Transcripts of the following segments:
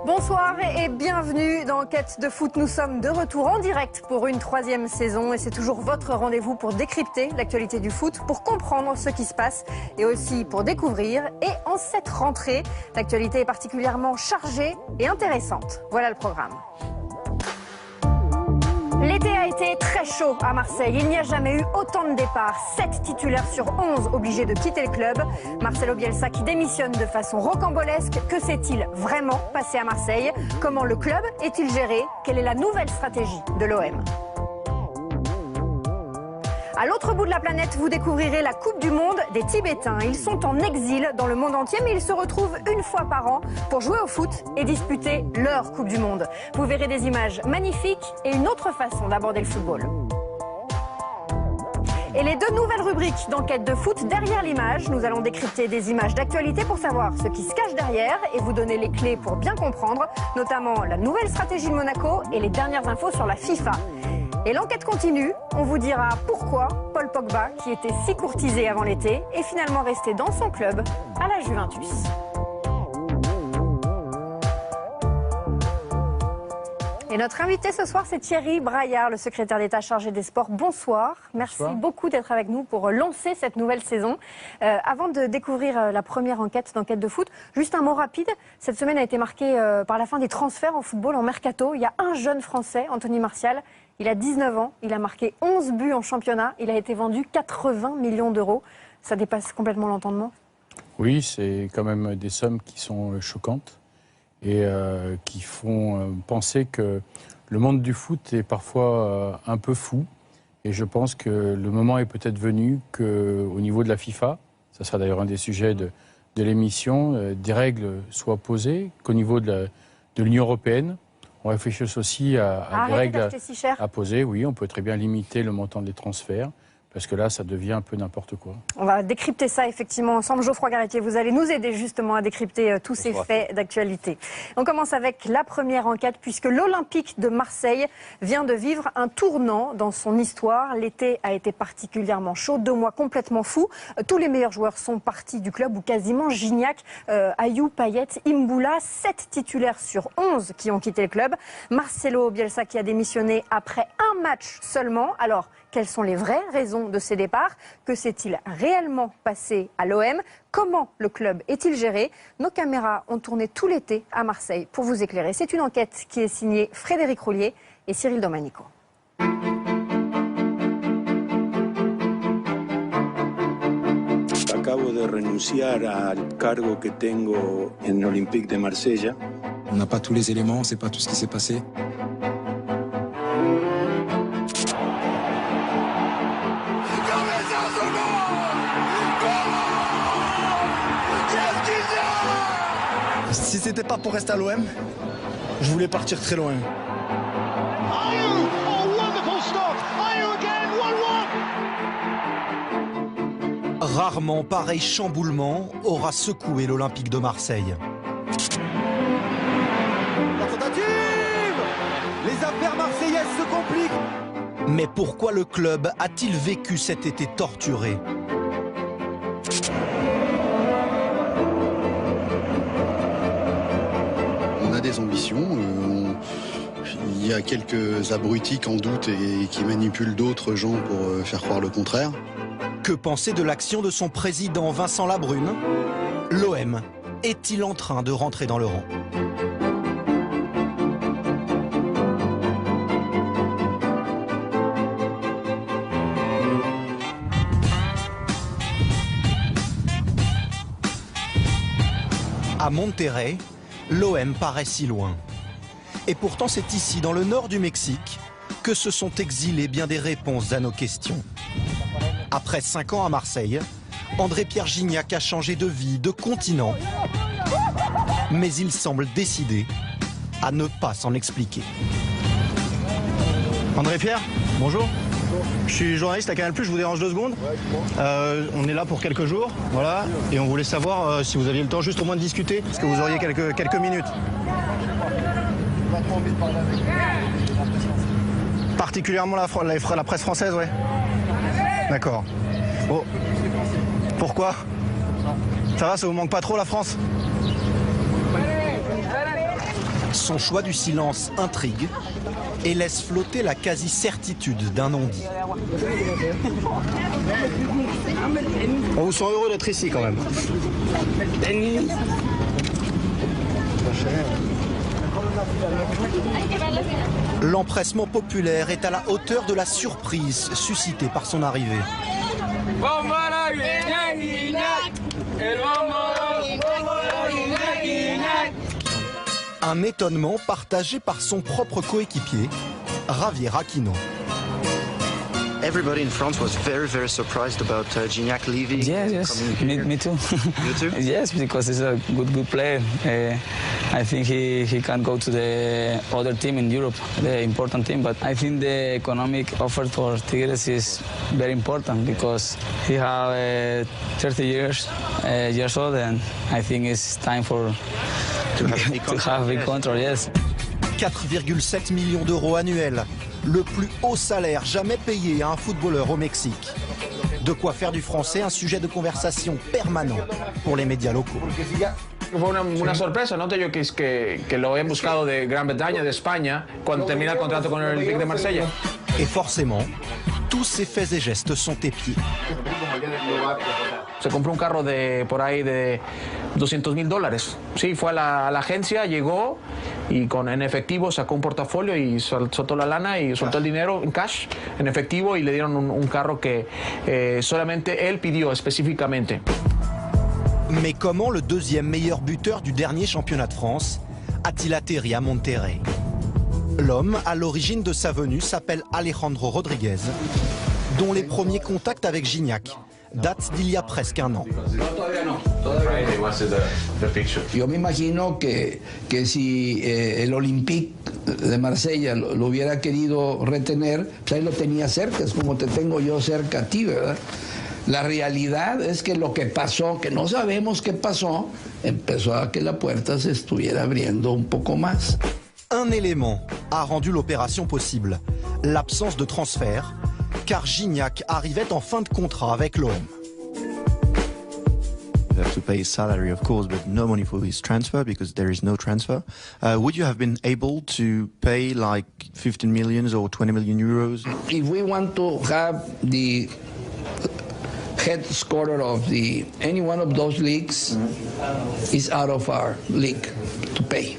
Bonsoir et bienvenue dans Enquête de foot. Nous sommes de retour en direct pour une 3e saison et c'est toujours votre rendez-vous pour décrypter l'actualité du foot, pour comprendre ce qui se passe et aussi pour découvrir. Et en cette rentrée, l'actualité est particulièrement chargée et intéressante. Voilà le programme. L'été a été très chaud à Marseille. Il n'y a jamais eu autant de départs. 7 titulaires sur 11 obligés de quitter le club. Marcelo Bielsa qui démissionne de façon rocambolesque. Que s'est-il vraiment passé à Marseille? Comment le club est-il géré? Quelle est la nouvelle stratégie de l'OM? À l'autre bout de la planète, vous découvrirez la Coupe du Monde des Tibétains. Ils sont en exil dans le monde entier, mais ils se retrouvent une fois par an pour jouer au foot et disputer leur Coupe du Monde. Vous verrez des images magnifiques et une autre façon d'aborder le football. Et les 2 nouvelles rubriques d'Enquête de foot derrière l'image. Nous allons décrypter des images d'actualité pour savoir ce qui se cache derrière et vous donner les clés pour bien comprendre, notamment la nouvelle stratégie de Monaco et les dernières infos sur la FIFA. Et l'enquête continue, on vous dira pourquoi Paul Pogba, qui était si courtisé avant l'été, est finalement resté dans son club à la Juventus. Et notre invité ce soir, c'est Thierry Braillard, le secrétaire d'État chargé des sports. Bonsoir, merci beaucoup d'être avec nous pour lancer cette nouvelle saison. Avant de découvrir la première enquête d'Enquête de foot, juste un mot rapide. Cette semaine a été marquée par la fin des transferts en football, en mercato. Il y a un jeune Français, Anthony Martial. Il a 19 ans, il a marqué 11 buts en championnat, il a été vendu 80 millions d'euros. Ça dépasse complètement l'entendement. Oui, c'est quand même des sommes qui sont choquantes et qui font penser que le monde du foot est parfois un peu fou. Et je pense que le moment est peut-être venu qu'au niveau de la FIFA, ça sera d'ailleurs un des sujets de l'émission, des règles soient posées, qu'au niveau de l'Union européenne, on réfléchisse aussi à des règles à poser. Oui, on peut très bien limiter le montant des transferts, parce que là, ça devient un peu n'importe quoi. On va décrypter ça effectivement ensemble. Geoffroy Garretier, vous allez nous aider justement à décrypter tous ces faits d'actualité. On commence avec la première enquête, puisque l'Olympique de Marseille vient de vivre un tournant dans son histoire. L'été a été particulièrement chaud, 2 mois complètement fous. Tous les meilleurs joueurs sont partis du club, ou quasiment. Gignac, Ayou, Payet, Imboula, 7 titulaires sur 11 qui ont quitté le club. Marcelo Bielsa qui a démissionné après un match seulement. Alors, quelles sont les vraies raisons de ces départs? Que s'est-il réellement passé à l'OM? Comment le club est-il géré? Nos caméras ont tourné tout l'été à Marseille pour vous éclairer. C'est une enquête qui est signée Frédéric Roulier et Cyril Domanico. Acabo de renunciar al cargo que tengo en Olympique de Marsella. On n'a pas tous les éléments, on ne sait pas tout ce qui s'est passé. Si c'était pas pour rester à l'OM, je voulais partir très loin. Rarement pareil chamboulement aura secoué l'Olympique de Marseille. La tentative! Les affaires marseillaises se compliquent. Mais pourquoi le club a-t-il vécu cet été torturé? On a des ambitions. Il y a quelques abrutis qui en doutent et qui manipulent d'autres gens pour faire croire le contraire. Que penser de l'action de son président Vincent Labrune? L'OM est-il en train de rentrer dans le rang? À Monterrey, l'OM paraît si loin. Et pourtant c'est ici, dans le nord du Mexique, que se sont exilées bien des réponses à nos questions. Après 5 ans à Marseille, André-Pierre Gignac a changé de vie, de continent. Mais il semble décidé à ne pas s'en expliquer. André-Pierre, bonjour. Je suis journaliste à Canal+, je vous dérange 2 secondes. On est là pour quelques jours, voilà. Et on voulait savoir si vous aviez le temps juste au moins de discuter, parce que vous auriez quelques minutes. Particulièrement la presse française, ouais. D'accord. Bon. Pourquoi? Ça va, ça vous manque pas trop la France? Son choix du silence intrigue et laisse flotter la quasi-certitude d'un non-dit. On vous sent heureux d'être ici quand même. L'empressement populaire est à la hauteur de la surprise suscitée par son arrivée. Un étonnement partagé par son propre coéquipier, Javier Aquino. Everybody in France was very surprised about Gignac leaving. Yes, me too. You too? Yes, because he's a good player. I think he can go to the other team in Europe, the important team. But I think the economic offer for Tigres is very important because he have 30 years old, and I think it's time for To have a big contract. Yes. 4,7 millions d'euros annuels, le plus haut salaire jamais payé à un footballeur au Mexique. De quoi faire du français un sujet de conversation permanent pour les médias locaux. Fue una sorpresa, noto yo que lo he buscado de Gran Bretaña, de España, cuando termina el contrato con el Olympique de Marsella. Et forcément, tous ces faits et gestes sont épiés. Se compró un carro por ahí de $200,000. Sí, fue a la agencia, llegó y en efectivo sacó un portafolio y soltó la lana y soltó el dinero en cash, en efectivo, y le dieron un carro que solamente él pidió específicamente. Mais comment le deuxième meilleur buteur du dernier championnat de France a-t-il atterri à Monterrey? L'homme à l'origine de sa venue s'appelle Alejandro Rodríguez, dont les premiers contacts avec Gignac datent d'il y a presque un an. Yo me imagino que si el Olympique de Marsella lo hubiera querido retener, pues ahí lo tenía cerca, es como te tengo yo cerca a ti, ¿verdad? La realidad es que lo que pasó, que no sabemos qué pasó, empezó a que la puerta se estuviera abriendo un poco más. Un élément a rendu l'opération possible, l'absence de transfert, car Gignac arrivait en fin de contrat avec l'OM. You have to pay his salary, of course, but no money for his transfer because there is no transfer. Would you have been able to pay like 15 million or 20 million euros? If we want to have the head scorer of any one of those leagues, is out of our league to pay.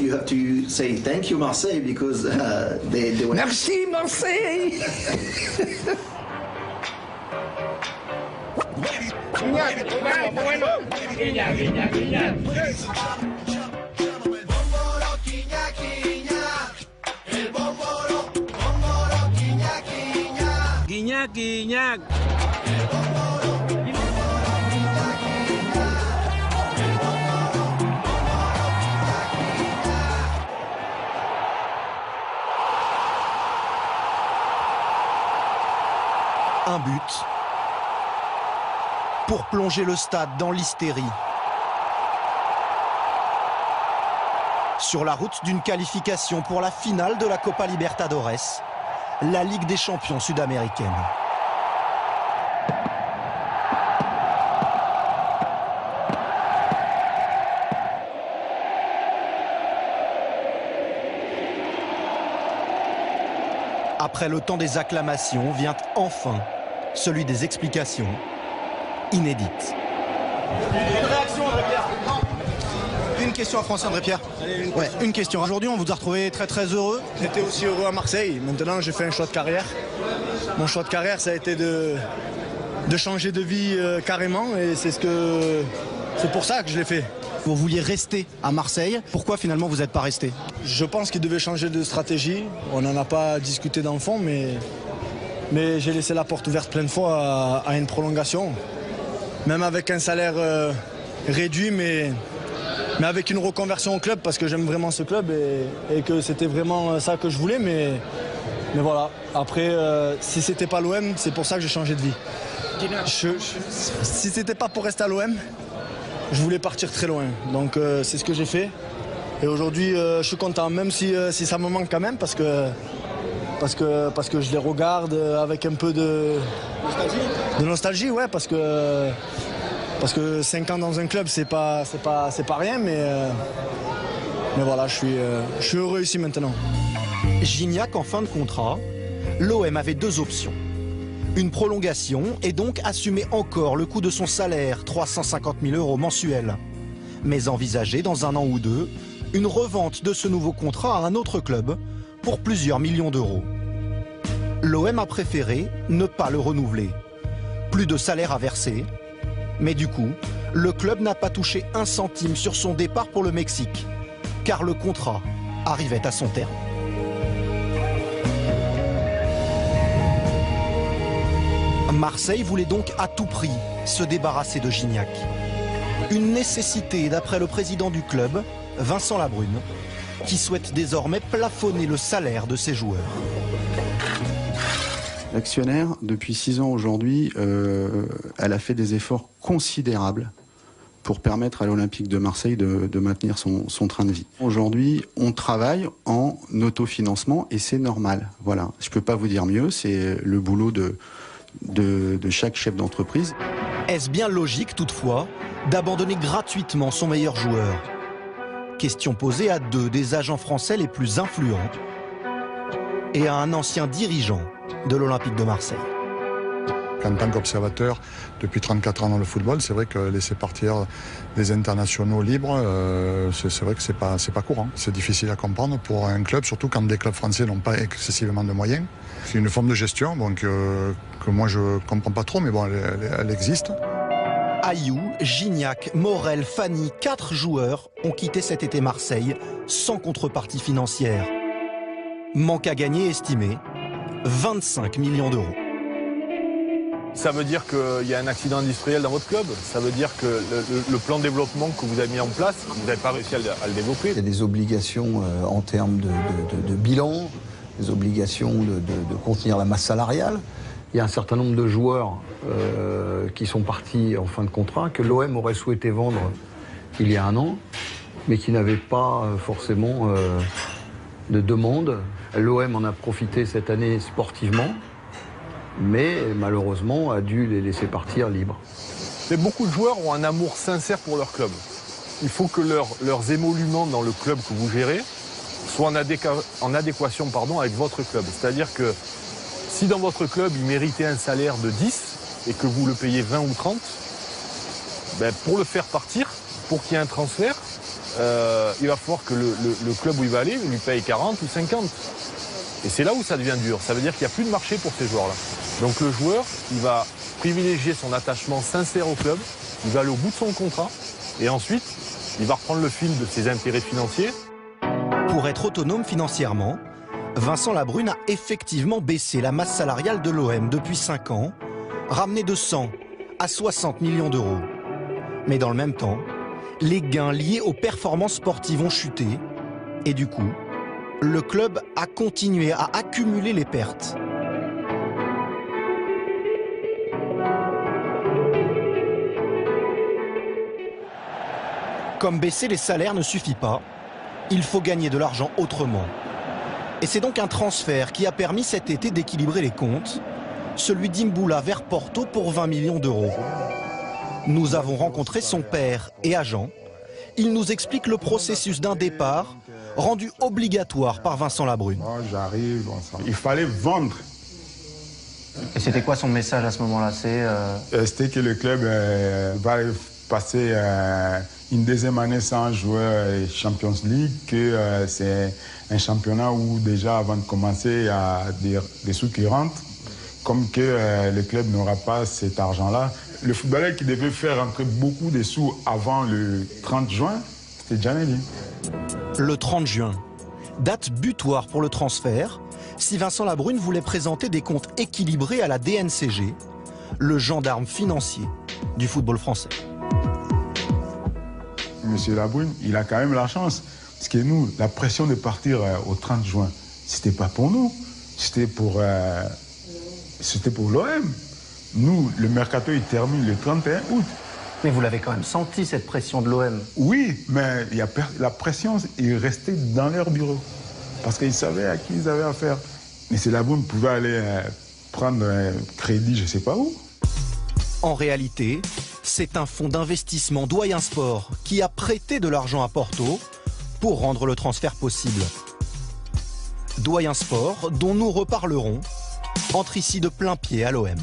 You have to say thank you, Marseille, because they were... Merci, Marseille! Guiñac. Un but pour plonger le stade dans l'hystérie. Sur la route d'une qualification pour la finale de la Copa Libertadores, la Ligue des champions sud-américaine. Après le temps des acclamations, vient enfin celui des explications inédites. Une réaction, André-Pierre. Une question à François André-Pierre. Ouais, une question. Aujourd'hui, on vous a retrouvé très heureux. J'étais aussi heureux à Marseille. Maintenant, j'ai fait un choix de carrière. Mon choix de carrière, ça a été de changer de vie carrément. Et c'est pour ça que je l'ai fait. Vous vouliez rester à Marseille. Pourquoi finalement vous n'êtes pas resté? Je pense qu'il devait changer de stratégie. On n'en a pas discuté dans le fond, mais j'ai laissé la porte ouverte plein de fois à une prolongation. Même avec un salaire réduit, mais avec une reconversion au club, parce que j'aime vraiment ce club et que c'était vraiment ça que je voulais. Mais voilà, après, si c'était pas l'OM, c'est pour ça que j'ai changé de vie. Si c'était pas pour rester à l'OM, je voulais partir très loin. Donc c'est ce que j'ai fait. Et aujourd'hui, je suis content, même si ça me manque quand même, parce que je les regarde avec un peu de nostalgie, ouais, parce que 5 ans dans un club, c'est pas rien, Mais voilà, je suis heureux ici maintenant. Gignac en fin de contrat, l'OM avait deux options. Une prolongation et donc assumer encore le coût de son salaire, 350 000 € mensuels. Mais envisager dans un an ou deux une revente de ce nouveau contrat à un autre club pour plusieurs millions d'euros. L'OM a préféré ne pas le renouveler. Plus de salaire à verser, mais du coup, le club n'a pas touché un centime sur son départ pour le Mexique, car le contrat arrivait à son terme. Marseille voulait donc à tout prix se débarrasser de Gignac. Une nécessité d'après le président du club, Vincent Labrune, qui souhaite désormais plafonner le salaire de ses joueurs. L'actionnaire, depuis 6 ans aujourd'hui, elle a fait des efforts considérables pour permettre à l'Olympique de Marseille de maintenir son train de vie. Aujourd'hui, on travaille en autofinancement et c'est normal. Voilà. Je ne peux pas vous dire mieux, c'est le boulot de chaque chef d'entreprise. Est-ce bien logique toutefois d'abandonner gratuitement son meilleur joueur? Question posée à deux des agents français les plus influents et à un ancien dirigeant de l'Olympique de Marseille. En tant qu'observateur, depuis 34 ans dans le football, c'est vrai que laisser partir des internationaux libres, c'est vrai que c'est pas courant. C'est difficile à comprendre pour un club, surtout quand des clubs français n'ont pas excessivement de moyens. C'est une forme de gestion donc, que moi je comprends pas trop, mais bon, elle existe. Ayou, Gignac, Morel, Fanny, 4 joueurs ont quitté cet été Marseille sans contrepartie financière. Manque à gagner estimé 25 millions d'euros. Ça veut dire qu'il y a un accident industriel dans votre club. Ça veut dire que le plan de développement que vous avez mis en place, vous n'avez pas réussi à le développer. Il y a des obligations en termes de bilan, des obligations de contenir la masse salariale. Il y a un certain nombre de joueurs qui sont partis en fin de contrat, que l'OM aurait souhaité vendre il y a un an, mais qui n'avaient pas forcément de demande. L'OM en a profité cette année sportivement, mais malheureusement a dû les laisser partir libres. Mais beaucoup de joueurs ont un amour sincère pour leur club. Il faut que leurs émoluments dans le club que vous gérez soient en adéquation avec votre club. C'est-à-dire que si dans votre club il méritait un salaire de 10 et que vous le payez 20 ou 30, ben pour le faire partir, pour qu'il y ait un transfert, il va falloir que le club où il va aller lui paye 40 ou 50. Et c'est là où ça devient dur. Ça veut dire qu'il n'y a plus de marché pour ces joueurs-là. Donc le joueur, il va privilégier son attachement sincère au club, il va aller au bout de son contrat, et ensuite, il va reprendre le fil de ses intérêts financiers. Pour être autonome financièrement, Vincent Labrune a effectivement baissé la masse salariale de l'OM depuis 5 ans, ramené de 100 à 60 millions d'euros. Mais dans le même temps, les gains liés aux performances sportives ont chuté, et du coup, le club a continué à accumuler les pertes. Comme baisser les salaires ne suffit pas, il faut gagner de l'argent autrement. Et c'est donc un transfert qui a permis cet été d'équilibrer les comptes, celui d'Imboula vers Porto pour 20 millions d'euros. Nous avons rencontré son père et agent. Il nous explique le processus d'un départ rendu obligatoire par Vincent Labrune. Moi, j'arrive, il fallait vendre. Et c'était quoi son message à ce moment-là? C'était que le club va passer une deuxième année sans jouer Champions League, que c'est un championnat où déjà avant de commencer, il y a des sous qui rentrent, comme que le club n'aura pas cet argent-là. Le footballeur qui devait faire rentrer beaucoup de sous avant le 30 juin, c'était Gianelli. Le 30 juin, date butoir pour le transfert, si Vincent Labrune voulait présenter des comptes équilibrés à la DNCG, le gendarme financier du football français. Monsieur Labrune, il a quand même la chance. Parce que nous, la pression de partir au 30 juin, c'était pas pour nous. C'était pour l'OM. Nous, le mercato, il termine le 31 août. Mais vous l'avez quand même senti, cette pression de l'OM. Oui, mais la pression est restée dans leur bureau. Parce qu'ils savaient à qui ils avaient affaire. Mais c'est Labrune pouvait aller prendre un crédit, je ne sais pas où. En réalité, c'est un fonds d'investissement Doyen Sport qui a prêté de l'argent à Porto pour rendre le transfert possible. Doyen Sport, dont nous reparlerons, entre ici de plein pied à l'OM.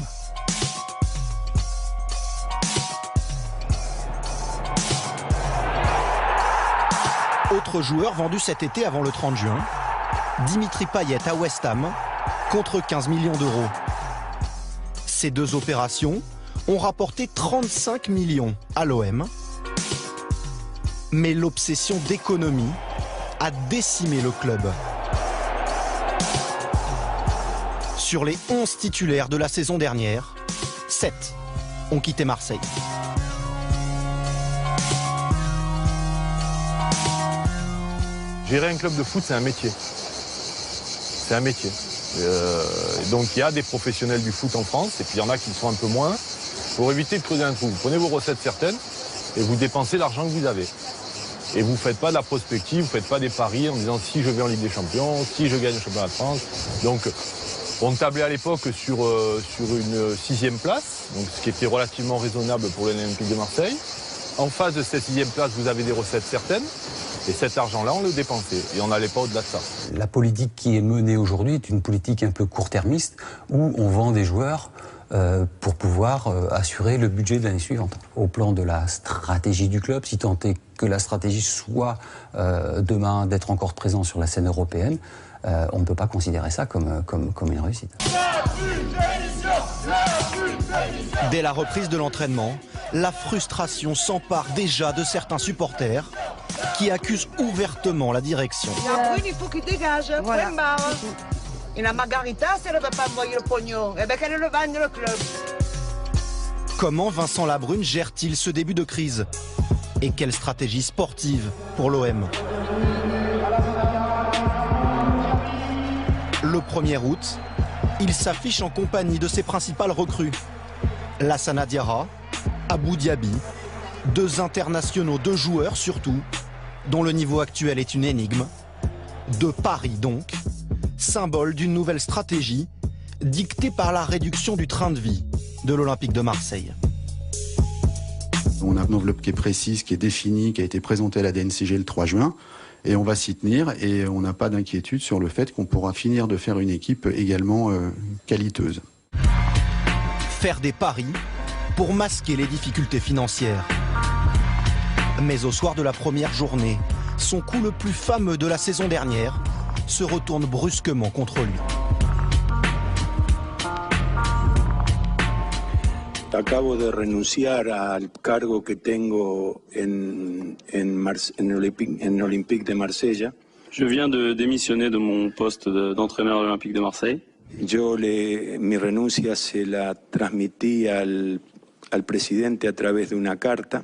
Autre joueur vendu cet été avant le 30 juin, Dimitri Payet à West Ham, contre 15 millions d'euros. Ces deux opérations ont rapporté 35 millions à l'OM. Mais l'obsession d'économie a décimé le club. Sur les 11 titulaires de la saison dernière, 7 ont quitté Marseille. Gérer un club de foot, c'est un métier. C'est un métier. Donc il y a des professionnels du foot en France, et puis il y en a qui le sont un peu moins. Pour éviter de creuser un trou, vous prenez vos recettes certaines et vous dépensez l'argent que vous avez. Et vous ne faites pas de la prospective, vous ne faites pas des paris en disant si je vais en Ligue des Champions, si je gagne le championnat de France. Donc on tablait à l'époque sur une 6e place, donc ce qui était relativement raisonnable pour l'Olympique de Marseille. En face de cette 6e place, vous avez des recettes certaines. Et cet argent-là, on le dépensait. Et on n'allait pas au-delà de ça. La politique qui est menée aujourd'hui est une politique un peu court-termiste, où on vend des joueurs pour pouvoir assurer le budget de l'année suivante. Au plan de la stratégie du club, si tant est que la stratégie soit demain d'être encore présent sur la scène européenne, on ne peut pas considérer ça comme une réussite. Dès la reprise de l'entraînement, la frustration s'empare déjà de certains supporters qui accusent ouvertement la direction. Il faut qu'il dégage. Voilà. Et la Margarita, ça ne va pas envoyer le pognon. Eh bien, qu'elle le vende le club. Comment Vincent Labrune gère-t-il ce début de crise? Et quelle stratégie sportive pour l'OM? Le 1er août, il s'affiche en compagnie de ses principales recrues. Lassana Diarra, Abou Diaby, deux internationaux, deux joueurs surtout, dont le niveau actuel est une énigme. De Paris donc, symbole d'une nouvelle stratégie dictée par la réduction du train de vie de l'Olympique de Marseille. On a une enveloppe qui est précise, qui est définie, qui a été présentée à la DNCG le 3 juin. Et on va s'y tenir et on n'a pas d'inquiétude sur le fait qu'on pourra finir de faire une équipe également qualiteuse. Faire des paris pour masquer les difficultés financières. Mais au soir de la première journée, son coup le plus fameux de la saison dernière se retourne brusquement contre lui. Acabo de renunciar al cargo que tengo en Olympique de Marsella. Je viens de démissionner de mon poste d'entraîneur de l'Olympique de Marseille. Mi renuncia se la transmití al presidente a través de una carta.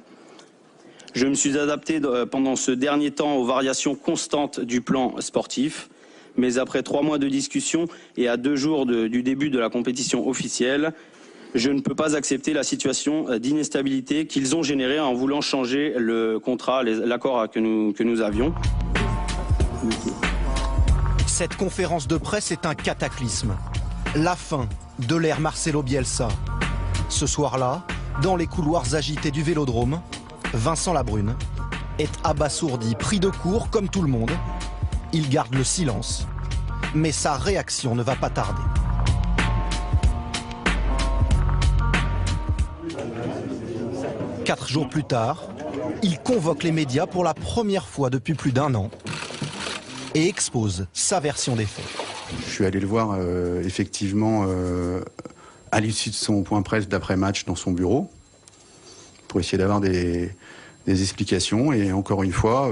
Je me suis adapté pendant ce dernier temps aux variations constantes du plan sportif. Mais après 3 mois de discussion et à 2 jours du début de la compétition officielle, je ne peux pas accepter la situation d'instabilité qu'ils ont générée en voulant changer le contrat, l'accord que nous avions. Cette conférence de presse est un cataclysme. La fin de l'ère Marcelo Bielsa. Ce soir-là, dans les couloirs agités du Vélodrome, Vincent Labrune est abasourdi, pris de court comme tout le monde. Il garde le silence, mais sa réaction ne va pas tarder. Quatre jours plus tard, il convoque les médias pour la première fois depuis plus d'1 an et expose sa version des faits. Je suis allé le voir effectivement à l'issue de son point presse d'après-match dans son bureau pour essayer d'avoir des explications. Et encore une fois,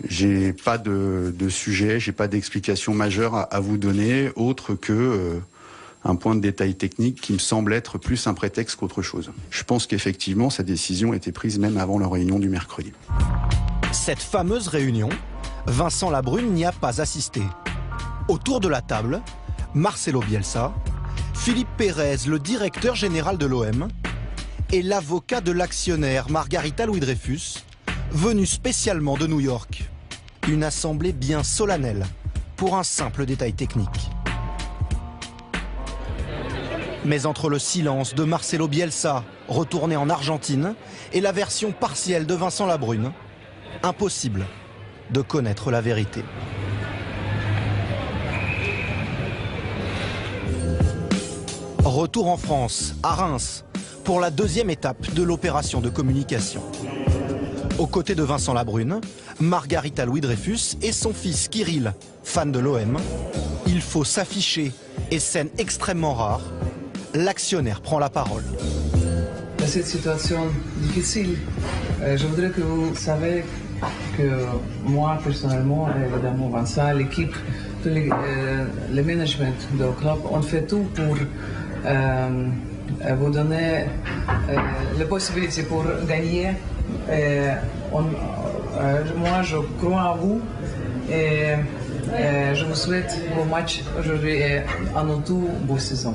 j'ai pas de sujet, j'ai pas d'explication majeure à vous donner autre que un point de détail technique qui me semble être plus un prétexte qu'autre chose. Je pense qu'effectivement, sa décision a été prise même avant la réunion du mercredi. Cette fameuse réunion, Vincent Labrune n'y a pas assisté. Autour de la table, Marcelo Bielsa, Philippe Pérez, le directeur général de l'OM, et l'avocat de l'actionnaire Margarita Louis-Dreyfus, venu spécialement de New York. Une assemblée bien solennelle pour un simple détail technique. Mais entre le silence de Marcelo Bielsa, retourné en Argentine, et la version partielle de Vincent Labrune, Impossible de connaître la vérité. Retour en France, à Reims, pour la deuxième étape de l'opération de communication. Aux côtés de Vincent Labrune, Margarita Louis-Dreyfus et son fils Kirill, fan de l'OM. Il faut s'afficher et scène extrêmement rare. L'actionnaire prend la parole. Dans cette situation difficile, je voudrais que vous sachiez que moi, personnellement, évidemment, Vincent, l'équipe, tout le management du club, on fait tout pour vous donner la possibilité pour gagner. Moi, je crois en vous et je vous souhaite bon match aujourd'hui et à nous tous, bonne saison.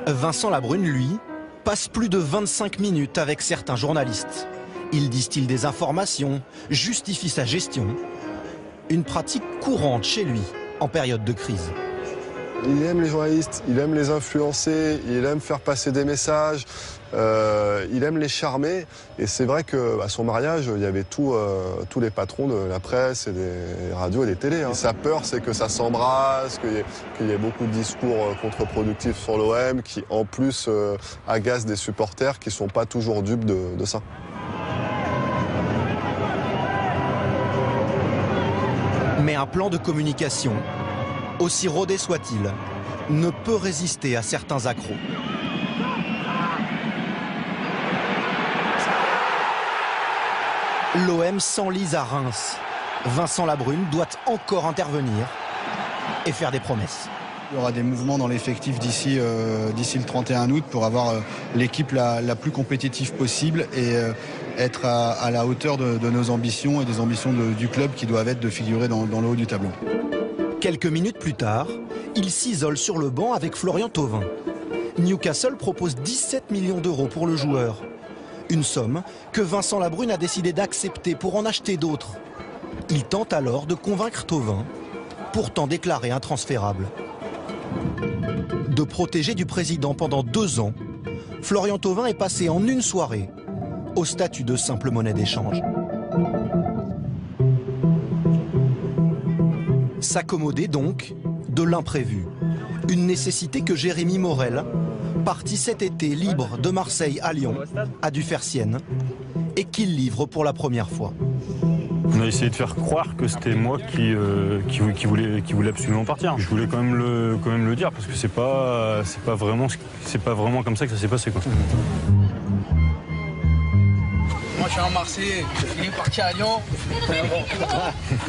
Vincent Labrune, lui, passe plus de 25 minutes avec certains journalistes. Il distille des informations, justifie sa gestion. Une pratique courante chez lui en période de crise. Il aime les journalistes, il aime les influencer, il aime faire passer des messages, il aime les charmer. Et c'est vrai qu'à son mariage, il y avait tous les patrons de la presse et des radios et des télés. Hein. Et sa peur, c'est que ça s'embrasse, qu'il y ait beaucoup de discours contre-productifs sur l'OM, qui en plus agacent des supporters qui ne sont pas toujours dupes de ça. Mais un plan de communication, aussi rodé soit-il, ne peut résister à certains accros. L'OM s'enlise à Reims. Vincent Labrune doit encore intervenir et faire des promesses. Il y aura des mouvements dans l'effectif d'ici le 31 août pour avoir l'équipe la plus compétitive possible et être à la hauteur de nos ambitions et des ambitions du club qui doivent être de figurer dans le haut du tableau. Quelques minutes plus tard, il s'isole sur le banc avec Florian Thauvin. Newcastle propose 17 millions d'euros pour le joueur. Une somme que Vincent Labrune a décidé d'accepter pour en acheter d'autres. Il tente alors de convaincre Thauvin, pourtant déclaré intransférable. De protégé du président pendant 2 ans, Florian Thauvin est passé en une soirée au statut de simple monnaie d'échange. S'accommoder donc de l'imprévu. Une nécessité que Jérémy Morel, parti cet été libre de Marseille à Lyon, a dû faire sienne et qu'il livre pour la première fois. On a essayé de faire croire que c'était moi qui voulais absolument partir. Je voulais quand même le dire parce que c'est pas vraiment comme ça que ça s'est passé, quoi. Moi je suis à Marseille, il est parti à Lyon.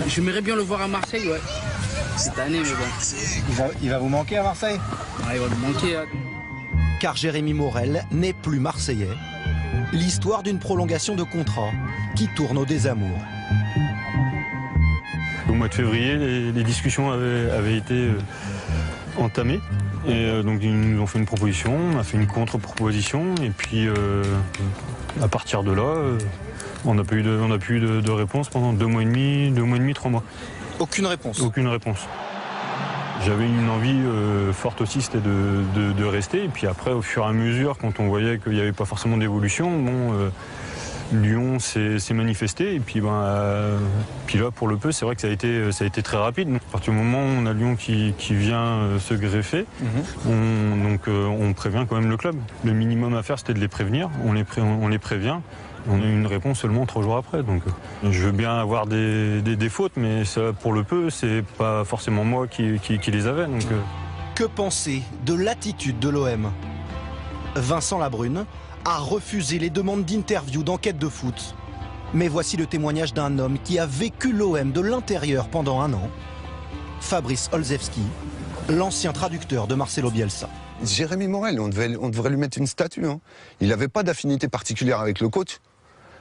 J'aimerais bien le voir à Marseille, ouais. Cette année, mais bon. Il va vous manquer à Marseille? Il va me manquer. Car Jérémy Morel n'est plus marseillais. L'histoire d'une prolongation de contrat qui tourne au désamour. Au mois de février, les discussions avaient été entamées. Et donc ils nous ont fait une proposition, on a fait une contre-proposition. Et puis à partir de là, on n'a pas eu de réponse pendant 2 mois et demi, 3 mois. Aucune réponse? Aucune réponse. J'avais une envie forte aussi, c'était de rester. Et puis après, au fur et à mesure, quand on voyait qu'il n'y avait pas forcément d'évolution, Lyon s'est manifesté. Et puis, puis là, pour le peu, c'est vrai que ça a été très rapide. Donc, à partir du moment où on a Lyon qui vient se greffer, on prévient quand même le club. Le minimum à faire, c'était de les prévenir. On les prévient. On a eu une réponse seulement 3 jours après. Donc, je veux bien avoir des fautes, mais ça, pour le peu, c'est pas forcément moi qui les avais. Donc, Que penser de l'attitude de l'OM? Vincent Labrune a refusé les demandes d'interview d'enquête de foot. Mais voici le témoignage d'un homme qui a vécu l'OM de l'intérieur pendant 1 an. Fabrice Olszewski, l'ancien traducteur de Marcelo Bielsa. Jérémy Morel, on devrait lui mettre une statue. Hein. Il n'avait pas d'affinité particulière avec le coach,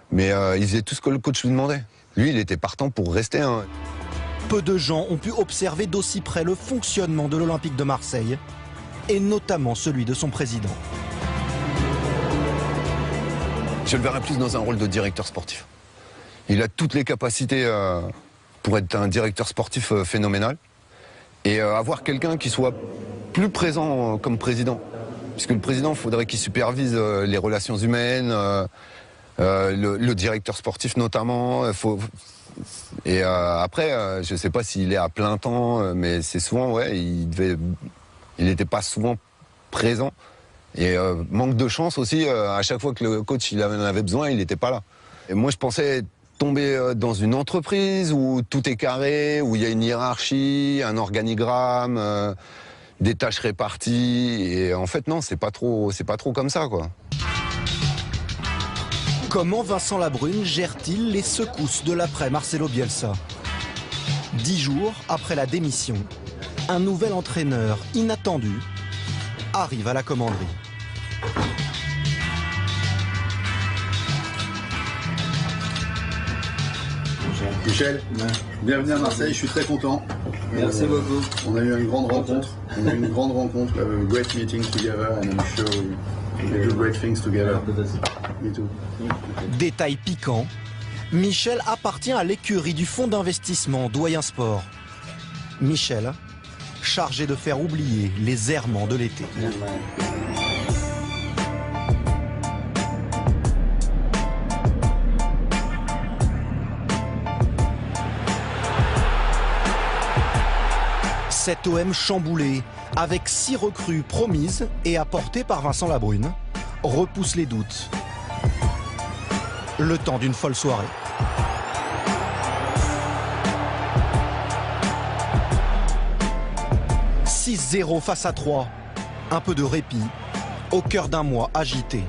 mais il faisait tout ce que le coach lui demandait. Lui, il était partant pour rester. Hein. Peu de gens ont pu observer d'aussi près le fonctionnement de l'Olympique de Marseille, et notamment celui de son président. Je le verrais plus dans un rôle de directeur sportif. Il a toutes les capacités pour être un directeur sportif phénoménal, et avoir quelqu'un qui soit plus présent comme président. Puisque le président, il faudrait qu'il supervise les relations humaines, le directeur sportif notamment. Après, je ne sais pas s'il est à plein temps, mais c'est souvent, ouais, il n'était pas souvent présent. Et manque de chance aussi, à chaque fois que le coach il en avait besoin, il n'était pas là. Et moi, je pensais tomber dans une entreprise où tout est carré, où il y a une hiérarchie, un organigramme, des tâches réparties. Et en fait, non, c'est pas trop comme ça, quoi. Comment Vincent Labrune gère-t-il les secousses de l'après Marcelo Bielsa? 10 jours après la démission, un nouvel entraîneur inattendu arrive à la commanderie. Michel, bienvenue à Marseille, je suis très content. Merci beaucoup. On a eu une grande rencontre. A great meeting together, and I'm sure we do great things together. Me too. Détail piquant, Michel appartient à l'écurie du fonds d'investissement Doyen Sport. Michel, chargé de faire oublier les errements de l'été. Cet OM chamboulé, avec 6 recrues promises et apportées par Vincent Labrune, repousse les doutes. Le temps d'une folle soirée. « 6-0 face à 3. Un peu de répit, au cœur d'un mois agité.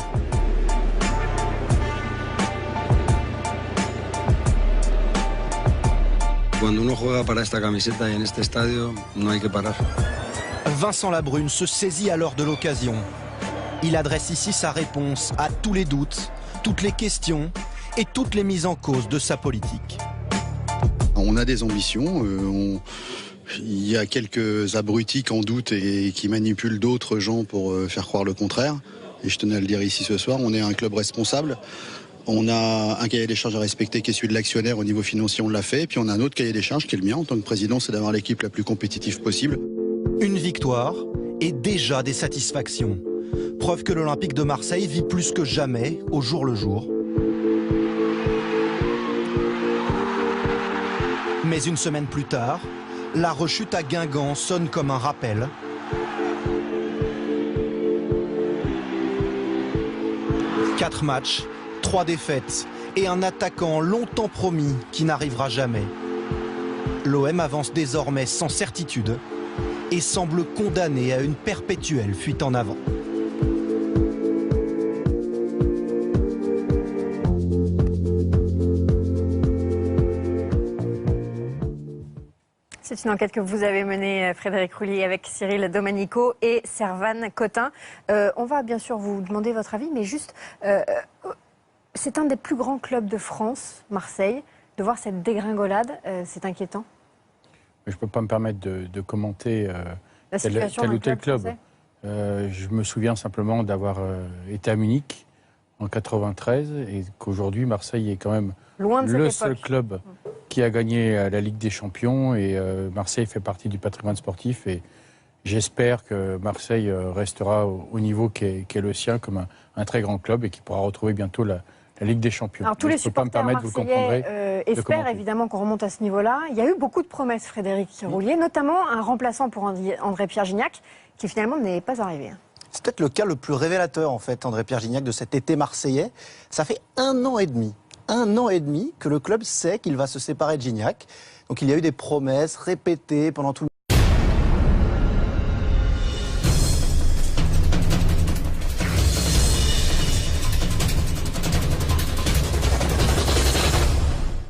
Cuando uno juega para esta camiseta y en este estadio, no hay que parar. Vincent Labrune se saisit alors de l'occasion. Il adresse ici sa réponse à tous les doutes, toutes les questions et toutes les mises en cause de sa politique. On a des ambitions, il y a quelques abrutis qui en doutent et qui manipulent d'autres gens pour faire croire le contraire. Et je tenais à le dire ici ce soir, on est un club responsable. On a un cahier des charges à respecter qui est celui de l'actionnaire au niveau financier, on l'a fait. Et puis on a un autre cahier des charges qui est le mien en tant que président, c'est d'avoir l'équipe la plus compétitive possible. Une victoire et déjà des satisfactions. Preuve que l'Olympique de Marseille vit plus que jamais au jour le jour. Mais une semaine plus tard, la rechute à Guingamp sonne comme un rappel. Quatre matchs, 3 défaites et un attaquant longtemps promis qui n'arrivera jamais. L'OM avance désormais sans certitude et semble condamné à une perpétuelle fuite en avant. C'est une enquête que vous avez menée, Frédéric Roulier, avec Cyril Domanico et Servane Cotin. On va bien sûr vous demander votre avis, mais juste, c'est un des plus grands clubs de France, Marseille. De voir cette dégringolade, c'est inquiétant. Je ne peux pas me permettre de commenter tel ou tel club. Je me souviens simplement d'avoir été à Munich en 93 et qu'aujourd'hui, Marseille est quand même le seul club qui a gagné la Ligue des Champions et Marseille fait partie du patrimoine sportif et j'espère que Marseille restera au niveau qui est le sien comme un très grand club et qui pourra retrouver bientôt la Ligue des Champions. Alors tous les supporters marseillais espèrent évidemment qu'on remonte à ce niveau-là. Il y a eu beaucoup de promesses, Frédéric Roulier, notamment un remplaçant pour André-Pierre Gignac qui finalement n'est pas arrivé. C'est peut-être le cas le plus révélateur en fait, André-Pierre Gignac, de cet été marseillais. Ça fait 1 an et demi. 1 an et demi que le club sait qu'il va se séparer de Gignac. Donc il y a eu des promesses répétées pendant tout le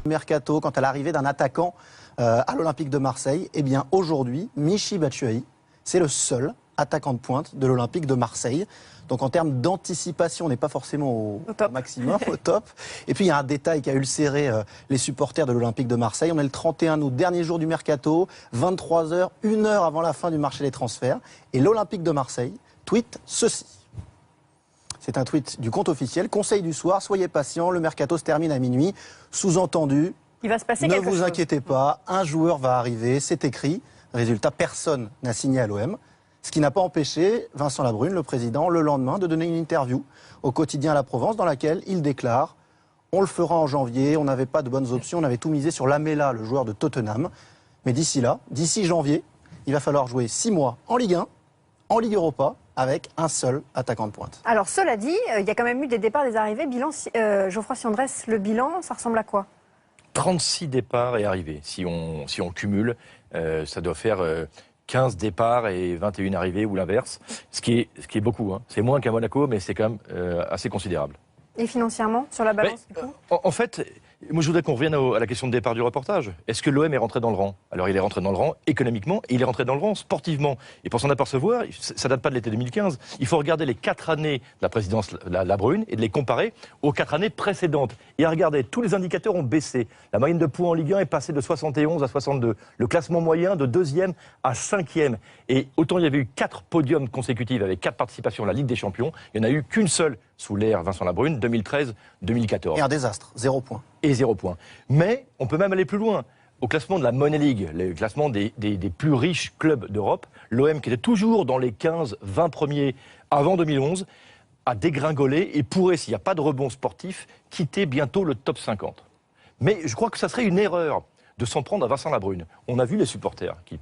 mercato, quant à l'arrivée d'un attaquant à l'Olympique de Marseille. Eh bien aujourd'hui, Michy Batshuayi, c'est le seul attaquant de pointe de l'Olympique de Marseille. Donc en termes d'anticipation, on n'est pas forcément au maximum, au top. Et puis il y a un détail qui a ulcéré les supporters de l'Olympique de Marseille. On est le 31 août, dernier jour du mercato, 23h, 1 heure avant la fin du marché des transferts. Et l'Olympique de Marseille tweet ceci. C'est un tweet du compte officiel. Conseil du soir, soyez patients, le mercato se termine à minuit. Sous-entendu, il va se passer ne vous inquiétez pas, un joueur va arriver, c'est écrit. Résultat, personne n'a signé à l'OM. Ce qui n'a pas empêché Vincent Labrune, le président, le lendemain, de donner une interview au quotidien La Provence dans laquelle il déclare on le fera en janvier, on n'avait pas de bonnes options, on avait tout misé sur Lamela, le joueur de Tottenham. Mais d'ici janvier, il va falloir jouer 6 mois en Ligue 1, en Ligue Europa, avec un seul attaquant de pointe. Alors cela dit, il y a quand même eu des départs, des arrivées. Bilan, Geoffroy, si on dresse le bilan, ça ressemble à quoi? 36 départs et arrivées. Si on cumule, ça doit faire 15 départs et 21 arrivées ou l'inverse, ce qui est beaucoup. Hein. C'est moins qu'à Monaco, mais c'est quand même assez considérable. Et financièrement, sur la balance, du coup en fait, moi je voudrais qu'on revienne à la question de départ du reportage. Est-ce que l'OM est rentré dans le rang? Alors il est rentré dans le rang économiquement et il est rentré dans le rang sportivement. Et pour s'en apercevoir, ça date pas de l'été 2015. Il faut regarder les 4 années de la présidence Labrune et de les comparer aux 4 années précédentes. Et regardez, tous les indicateurs ont baissé. La moyenne de points en Ligue 1 est passée de 71 à 62. Le classement moyen de 2e à 5e. Et autant il y avait eu 4 podiums consécutifs avec 4 participations à la Ligue des Champions, il n'y en a eu qu'une seule sous l'ère Vincent Labrune, 2013-2014. Et un désastre, 0 points. Et 0 points. Mais on peut même aller plus loin. Au classement de la Money League, le classement des plus riches clubs d'Europe, l'OM, qui était toujours dans les 15-20 premiers avant 2011, a dégringolé et pourrait, s'il n'y a pas de rebond sportif, quitter bientôt le top 50. Mais je crois que ça serait une erreur de s'en prendre à Vincent Labrune. On a vu les supporters qui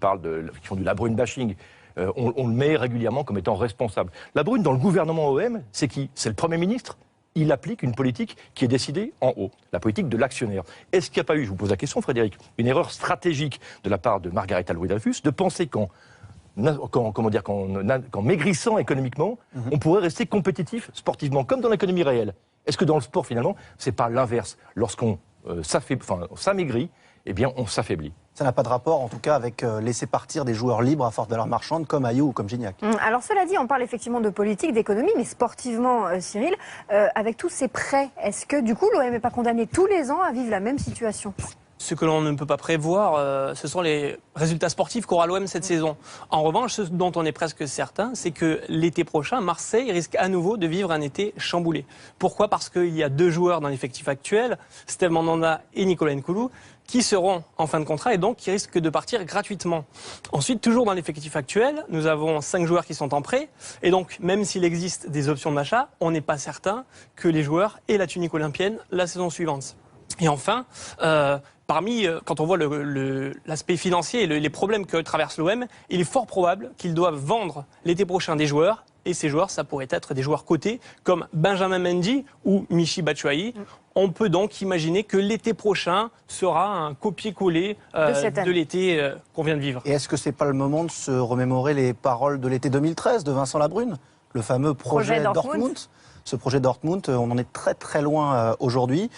font du Labrune bashing. On le met régulièrement comme étant responsable. Labrune, dans le gouvernement OM, c'est qui? C'est le Premier ministre. Il applique une politique qui est décidée en haut, la politique de l'actionnaire. Est-ce qu'il n'y a pas eu, je vous pose la question Frédéric, une erreur stratégique de la part de Margarita Louis-Dreyfus de penser qu'en maigrissant économiquement, on pourrait rester compétitif sportivement, comme dans l'économie réelle? Est-ce que dans le sport, finalement, c'est pas l'inverse? Lorsqu'on s'amaigrit, eh bien, on s'affaiblit. Ça n'a pas de rapport, en tout cas, avec laisser partir des joueurs libres à forte valeur marchande, comme Ayou ou comme Gignac. Alors, cela dit, on parle effectivement de politique, d'économie, mais sportivement, Cyril, avec tous ces prêts, est-ce que, du coup, l'OM n'est pas condamné tous les ans à vivre la même situation? Ce que l'on ne peut pas prévoir, ce sont les résultats sportifs qu'aura l'OM cette saison. En revanche, ce dont on est presque certain, c'est que l'été prochain, Marseille risque à nouveau de vivre un été chamboulé. Pourquoi? Parce qu'il y a 2 joueurs dans l'effectif actuel, Steve Mandanda et Nicolas Nkoulou, qui seront en fin de contrat et donc qui risquent de partir gratuitement. Ensuite, toujours dans l'effectif actuel, nous avons 5 joueurs qui sont en prêt. Et donc, même s'il existe des options d'achat, on n'est pas certain que les joueurs aient la tunique olympienne la saison suivante. Et enfin, quand on voit l'aspect financier et les problèmes que traverse l'OM, il est fort probable qu'ils doivent vendre l'été prochain des joueurs. Et ces joueurs, ça pourrait être des joueurs cotés comme Benjamin Mendy ou Michy Batshuayi. On peut donc imaginer que l'été prochain sera un copier-coller de l'été qu'on vient de vivre. Et est-ce que c'est pas le moment de se remémorer les paroles de l'été 2013 de Vincent Labrune? Le fameux projet Dortmund. Ce projet Dortmund, on en est très très loin aujourd'hui.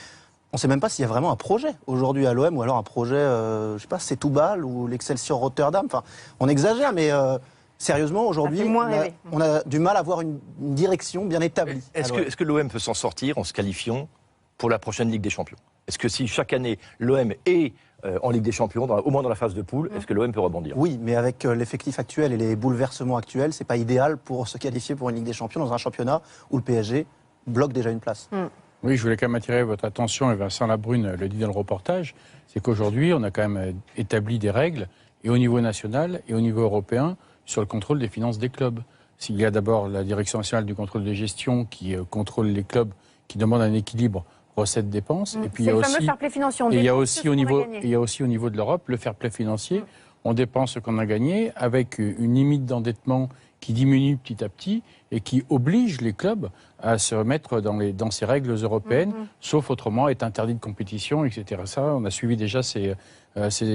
On ne sait même pas s'il y a vraiment un projet aujourd'hui à l'OM ou alors un projet, je ne sais pas, Setúbal ou l'Excelsior Rotterdam. Enfin, on exagère, mais sérieusement, aujourd'hui, on a du mal à avoir une direction bien établie. Est-ce que l'OM peut s'en sortir en se qualifiant pour la prochaine Ligue des Champions? Est-ce que si chaque année l'OM est en Ligue des Champions, au moins dans la phase de poule, est-ce que l'OM peut rebondir? Oui, mais avec l'effectif actuel et les bouleversements actuels, c'est pas idéal pour se qualifier pour une Ligue des Champions dans un championnat où le PSG bloque déjà une place. Oui, je voulais quand même attirer votre attention, et Vincent Labrune le dit dans le reportage, c'est qu'aujourd'hui, on a quand même établi des règles, et au niveau national et au niveau européen, sur le contrôle des finances des clubs. S'il y a d'abord la Direction nationale du contrôle de gestion qui contrôle les clubs, qui demande un équilibre recettes-dépenses. Et puis il y a aussi, il y a aussi au niveau de l'Europe le fair play financier. On dépense ce qu'on a gagné avec une limite d'endettement qui diminue petit à petit et qui oblige les clubs à se remettre dans ces règles européennes, sauf autrement être interdit de compétition, etc. Ça, on a suivi déjà ces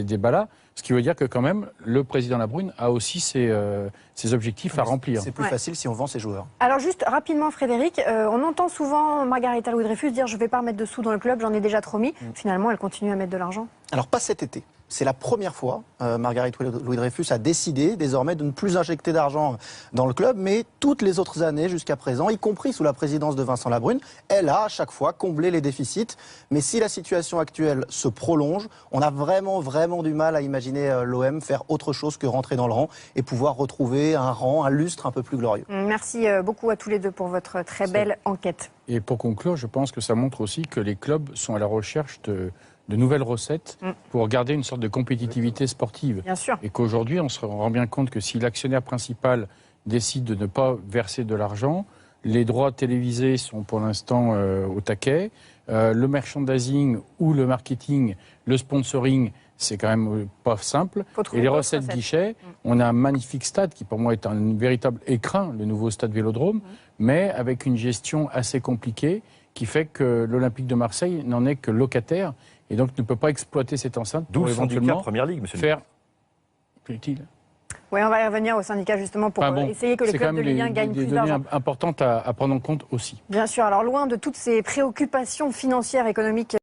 débats-là. Ce qui veut dire que quand même, le président Labrune a aussi ses objectifs à remplir. C'est plus facile si on vend ses joueurs. Alors juste rapidement, Frédéric, on entend souvent Margarita Louis-Dreyfus dire « je ne vais pas mettre de sous dans le club, j'en ai déjà trop mis ». Finalement, elle continue à mettre de l'argent. Alors pas cet été. C'est la première fois, Margarita Louis-Dreyfus a décidé désormais de ne plus injecter d'argent dans le club, mais toutes les autres années jusqu'à présent, y compris sous la présidence de Vincent Labrune, elle a à chaque fois comblé les déficits. Mais si la situation actuelle se prolonge, on a vraiment du mal à imaginer l'OM faire autre chose que rentrer dans le rang et pouvoir retrouver un rang, un lustre un peu plus glorieux. Merci beaucoup à tous les deux pour votre très belle enquête. Et pour conclure, je pense que ça montre aussi que les clubs sont à la recherche de nouvelles recettes pour garder une sorte de compétitivité sportive. Bien sûr. Et qu'aujourd'hui, on se rend bien compte que si l'actionnaire principal décide de ne pas verser de l'argent, les droits télévisés sont pour l'instant au taquet, Le merchandising ou le marketing, le sponsoring, c'est quand même pas simple. Et les recettes guichets, on a un magnifique stade qui pour moi est un véritable écrin, le nouveau stade Vélodrome, mais avec une gestion assez compliquée qui fait que l'Olympique de Marseille n'en est que locataire et donc ne peut pas exploiter cette enceinte pour éventuellement Première Ligue, monsieur faire plus utile. Oui, on va y revenir au syndicat justement pour essayer que les clubs de Ligue 1 gagnent plus d'argent. C'est quand même importante à prendre en compte aussi. Bien sûr, alors loin de toutes ces préoccupations financières, économiques